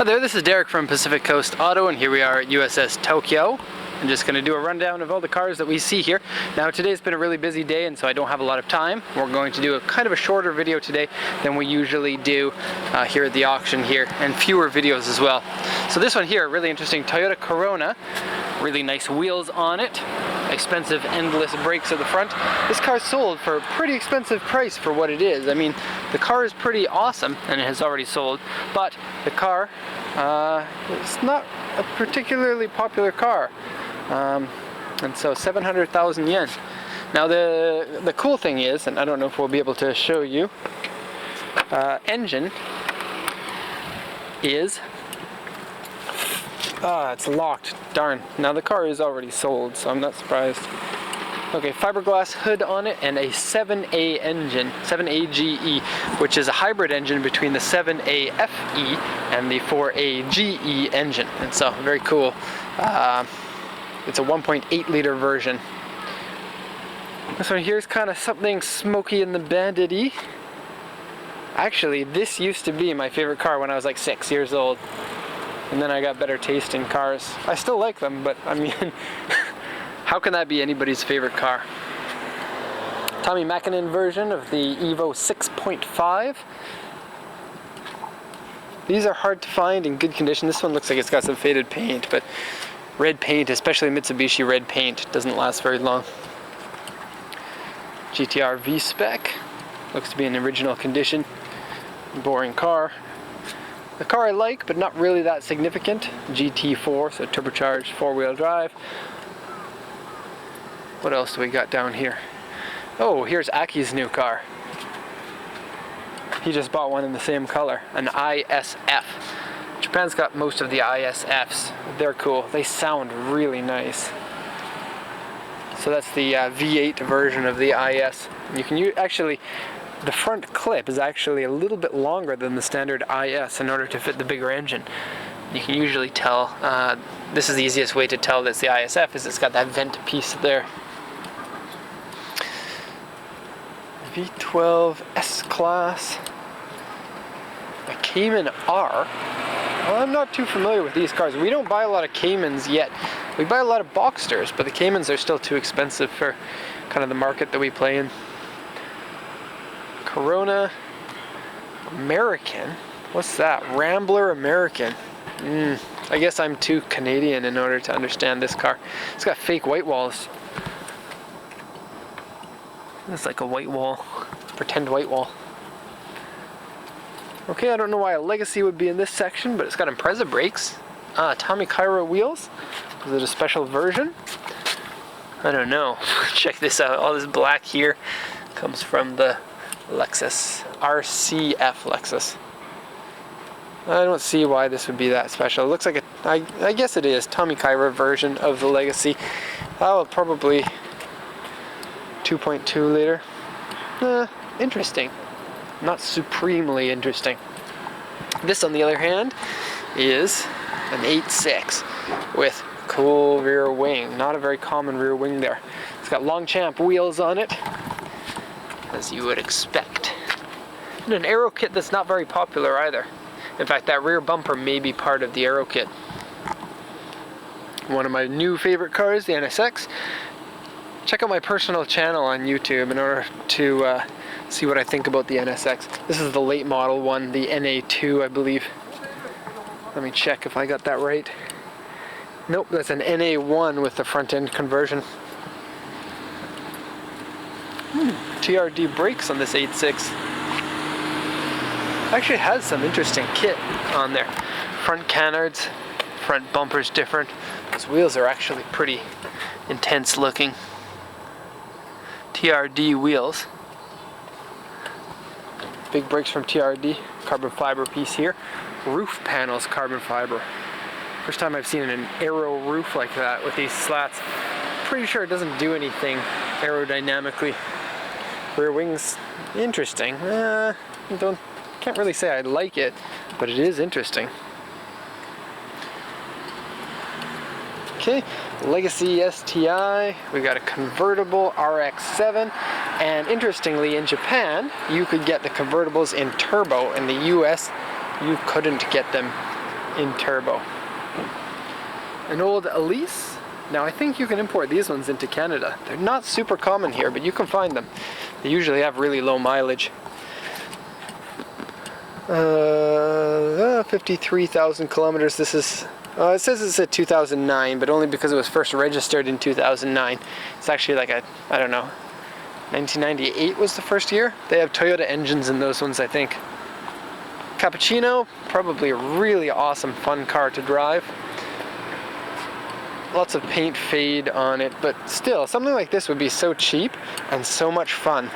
Hi there, this is Derek from Pacific Coast Auto, and here we are at USS Tokyo. I'm just going to do a rundown of all the cars that we see here. Now today's been a really busy day, and so I don't have a lot of time. We're going to do a kind of a shorter video today than we usually do here at the auction here, and fewer videos as well. So this one here, really interesting Toyota Corona, really nice wheels on it, expensive endless brakes at the front. This car's sold for a pretty expensive price for what it is. I mean, the car is pretty awesome and it has already sold, but the car, it's not a particularly popular car. And so 700,000 yen. Now the cool thing is, and I don't know if we'll be able to show you, engine is, it's locked, darn. Now the car is already sold, so I'm not surprised. Okay, fiberglass hood on it and a 7A engine, 7AGE, which is a hybrid engine between the 7AFE and the 4AGE engine. And so, very cool. It's a 1.8 liter version. This one here is kind of something smoky in the bandit-y. Actually, this used to be my favorite car when I was like 6 years old. And then I got better taste in cars. I still like them, but I mean, how can that be anybody's favorite car? Tommy Mäkinen version of the Evo 6.5. These are hard to find in good condition. This one looks like it's got some faded paint, but red paint, especially Mitsubishi red paint, doesn't last very long. GTR V-Spec. Looks to be in original condition. Boring car. The car I like, but not really that significant. GT4, so turbocharged four-wheel drive. What else do we got down here? Oh, here's Aki's new car. He just bought one in the same color, an ISF. Japan's got most of the ISFs. They're cool. They sound really nice. So that's the V8 version of the IS. You can actually, the front clip is actually a little bit longer than the standard IS in order to fit the bigger engine. You can usually tell, this is the easiest way to tell that it's the ISF, is it's got that vent piece there. V12 S-Class, a Cayman R. Well, I'm not too familiar with these cars. We don't buy a lot of Caymans yet. We buy a lot of Boxsters, but the Caymans are still too expensive for kind of the market that we play in. Corona American. What's that? Rambler American. I guess I'm too Canadian in order to understand this car. It's got fake white walls. It's like a white wall. Pretend white wall. Okay, I don't know why a Legacy would be in this section, but it's got Impreza brakes. Tommy Cairo wheels. Is it a special version? I don't know. Check this out. All this black here comes from the Lexus, RCF Lexus. I don't see why this would be that special. It looks like I guess it is, Tommy Cairo version of the Legacy. Oh, probably 2.2 liter. Interesting. Not supremely interesting. This, on the other hand, is an 8.6 with cool rear wing. Not a very common rear wing there. It's got Longchamp wheels on it, as you would expect. And an Aero Kit that's not very popular either. In fact, that rear bumper may be part of the Aero Kit. One of my new favorite cars, the NSX. Check out my personal channel on YouTube in order to see what I think about the NSX. This is the late model one, the NA2, I believe. Let me check if I got that right. Nope, that's an NA1 with the front end conversion. TRD brakes on this 8.6. Actually has some interesting kit on there. Front canards, front bumper's different. Those wheels are actually pretty intense looking. TRD wheels. Big brakes from TRD. Carbon fiber piece here. Roof panels carbon fiber. First time I've seen an aero roof like that with these slats. Pretty sure it doesn't do anything aerodynamically. Rear wings, interesting. Can't really say I like it, but it is interesting. Okay, Legacy STI, we got a convertible RX-7, and interestingly in Japan, you could get the convertibles in turbo. In the US, you couldn't get them in turbo. An old Elise. Now I think you can import these ones into Canada. They're not super common here, but you can find them. They usually have really low mileage. 53,000 kilometers. This is, it says it's a 2009, but only because it was first registered in 2009. It's actually like a, I don't know, 1998 was the first year. They have Toyota engines in those ones, I think. Cappuccino, probably a really awesome, fun car to drive. Lots of paint fade on it, but still, something like this would be so cheap and so much fun.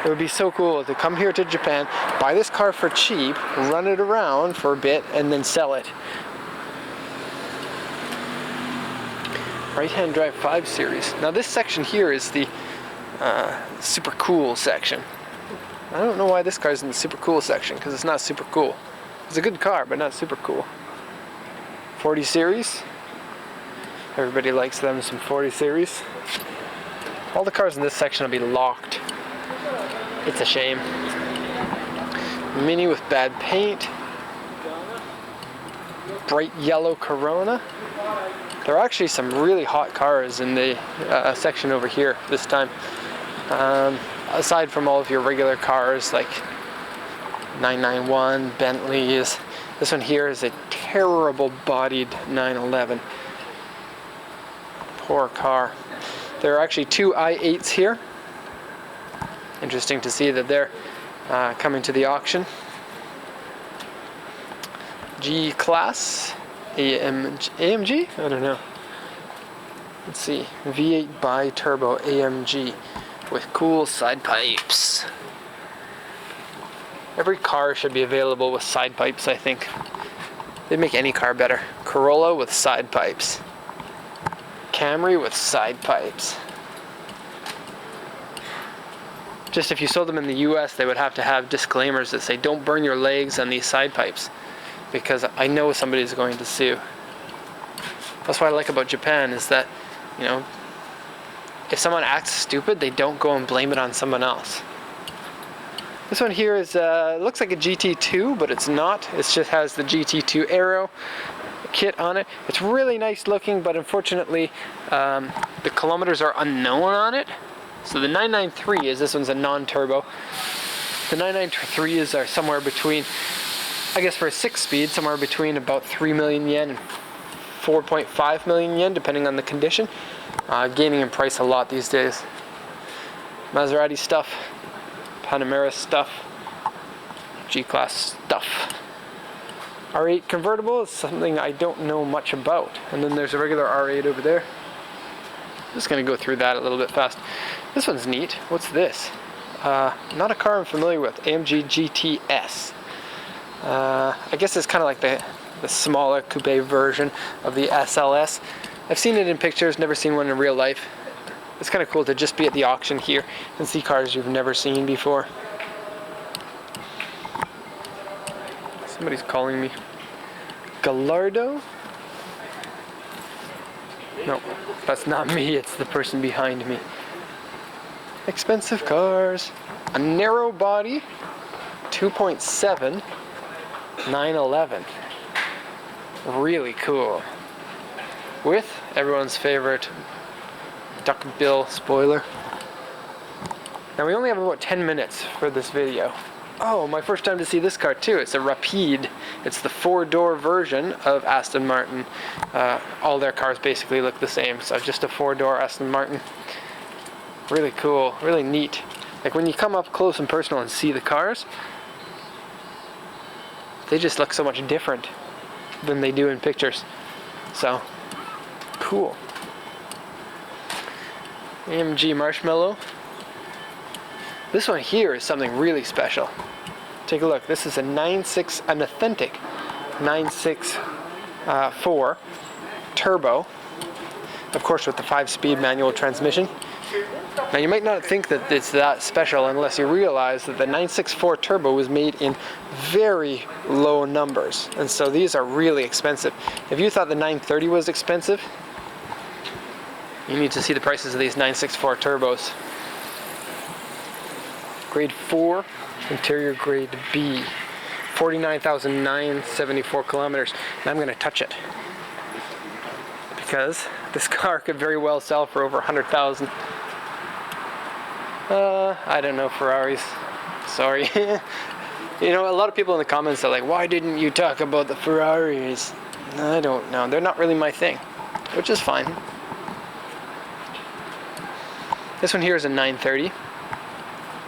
It would be so cool to come here to Japan, buy this car for cheap, run it around for a bit, and then sell it. Right-hand drive 5 Series. Now this section here is the super cool section. I don't know why this car's in the super cool section, because it's not super cool. It's a good car, but not super cool. 40 Series. Everybody likes them some 40 Series. All the cars in this section will be locked. It's a shame. Mini with bad paint. Bright yellow Corona. There are actually some really hot cars in the section over here this time. Aside from all of your regular cars like 991, Bentleys. This one here is a terrible bodied 911. Poor car. There are actually 2 i8s here. Interesting to see that they're coming to the auction. G-Class, AMG? I don't know. Let's see, V8 bi-turbo AMG with cool side pipes. Every car should be available with side pipes, I think. They'd make any car better. Corolla with side pipes. Camry with side pipes. Just if you sold them in the US, they would have to have disclaimers that say don't burn your legs on these side pipes, because I know somebody's going to sue. That's what I like about Japan, is that, you know, if someone acts stupid, they don't go and blame it on someone else. This one here is looks like a Gt2, but it's not. It just has the Gt2 Aero Kit on it. It's really nice looking, but unfortunately the kilometers are unknown on it. So the 993 is, this one's a non-turbo. The 993s are somewhere between, I guess for a 6-speed, somewhere between about 3 million yen and 4.5 million yen, depending on the condition. Gaining in price a lot these days. Maserati stuff, Panamera stuff, G-Class stuff. R8 convertible is something I don't know much about. And then there's a regular R8 over there. Just going to go through that a little bit fast. This one's neat. What's this? Not a car I'm familiar with. AMG GTS. I guess it's kind of like the smaller coupe version of the SLS. I've seen it in pictures, never seen one in real life. It's kind of cool to just be at the auction here and see cars you've never seen before. Somebody's calling me. Gallardo? No, that's not me, it's the person behind me. Expensive cars. A narrow body, 2.7, 911. Really cool. With everyone's favorite duckbill spoiler. Now we only have about 10 minutes for this video. Oh, my first time to see this car too. It's a Rapide. It's the 4-door version of Aston Martin. All their cars basically look the same, so just a 4-door Aston Martin. Really cool, really neat. Like when you come up close and personal and see the cars, they just look so much different than they do in pictures. So, cool. AMG Marshmallow. This one here is something really special. Take a look. This is an authentic 964 turbo, of course with the 5-speed manual transmission. Now you might not think that it's that special unless you realize that the 964 turbo was made in very low numbers, and so these are really expensive. If you thought the 930 was expensive, you need to see the prices of these 964 turbos. Grade 4, interior grade B. 49,974 kilometers, and I'm going to touch it because this car could very well sell for over 100,000. I don't know Ferraris. Sorry. You know, a lot of people in the comments are like, why didn't you talk about the Ferraris? I don't know. They're not really my thing, which is fine. This one here is a 930.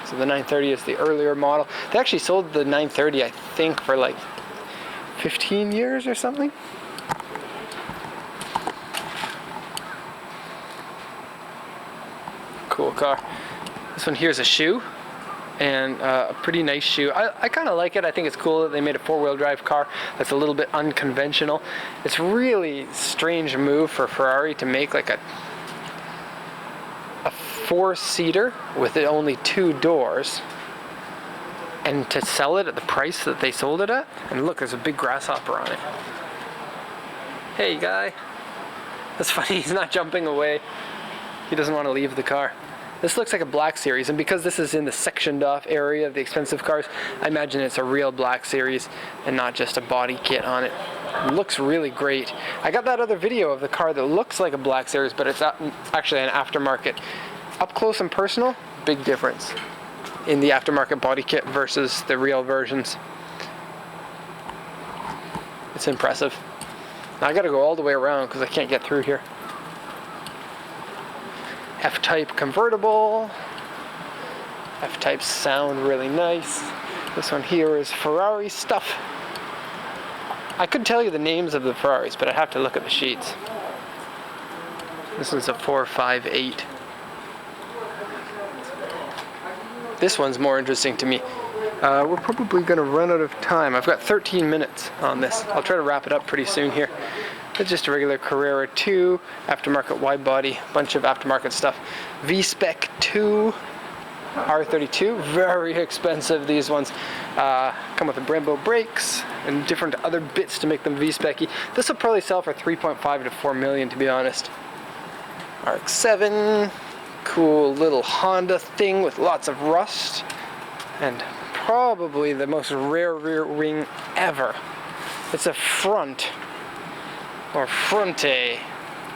So the 930 is the earlier model. They actually sold the 930, I think, for like 15 years or something. Cool car. This one here is a shoe, and a pretty nice shoe. I kind of like it. I think it's cool that they made a four-wheel drive car that's a little bit unconventional. It's really strange move for Ferrari to make like a four-seater with it only 2 doors and to sell it at the price that they sold it at. And look, there's a big grasshopper on it. Hey guy. That's funny, he's not jumping away. He doesn't want to leave the car. This looks like a black series, and because this is in the sectioned off area of the expensive cars, I imagine it's a real black series and not just a body kit on it. It looks really great. I got that other video of the car that looks like a black series, but it's actually an aftermarket. Up close and personal, big difference in the aftermarket body kit versus the real versions. It's impressive. Now I gotta go all the way around because I can't get through here. F-type convertible. F-types sound really nice. This one here is Ferrari stuff. I could tell you the names of the Ferraris, but I have to look at the sheets. This one's a 458. This one's more interesting to me. We're probably going to run out of time. I've got 13 minutes on this. I'll try to wrap it up pretty soon here. It's just a regular Carrera 2, aftermarket wide body, bunch of aftermarket stuff. V-Spec 2, R32, very expensive these ones. Come with the Brembo brakes and different other bits to make them V-Spec-y. This will probably sell for 3.5 to 4 million, to be honest. RX-7. Cool little Honda thing with lots of rust, and probably the most rare rear wing ever. It's a front, or fronte,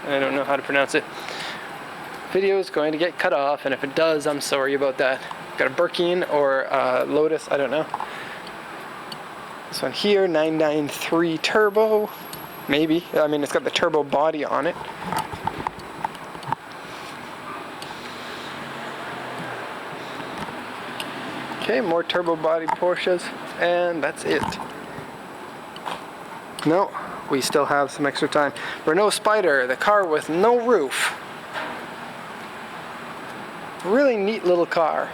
I don't know how to pronounce it. Video is going to get cut off, and if it does, I'm sorry about that. Got a Birkin or a Lotus, I don't know. This one here, 993 turbo, maybe. I mean, it's got the turbo body on it. Okay, more turbo body Porsches, and that's it. No, we still have some extra time. Renault Spider, the car with no roof. Really neat little car.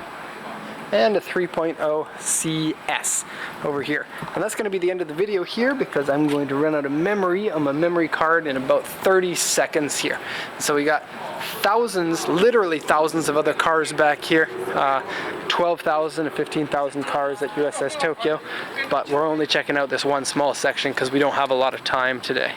And a 3.0 CS over here. And that's going to be the end of the video here because I'm going to run out of memory on my memory card in about 30 seconds here. So we got thousands, literally thousands of other cars back here. 12,000 to 15,000 cars at USS Tokyo. But we're only checking out this one small section because we don't have a lot of time today.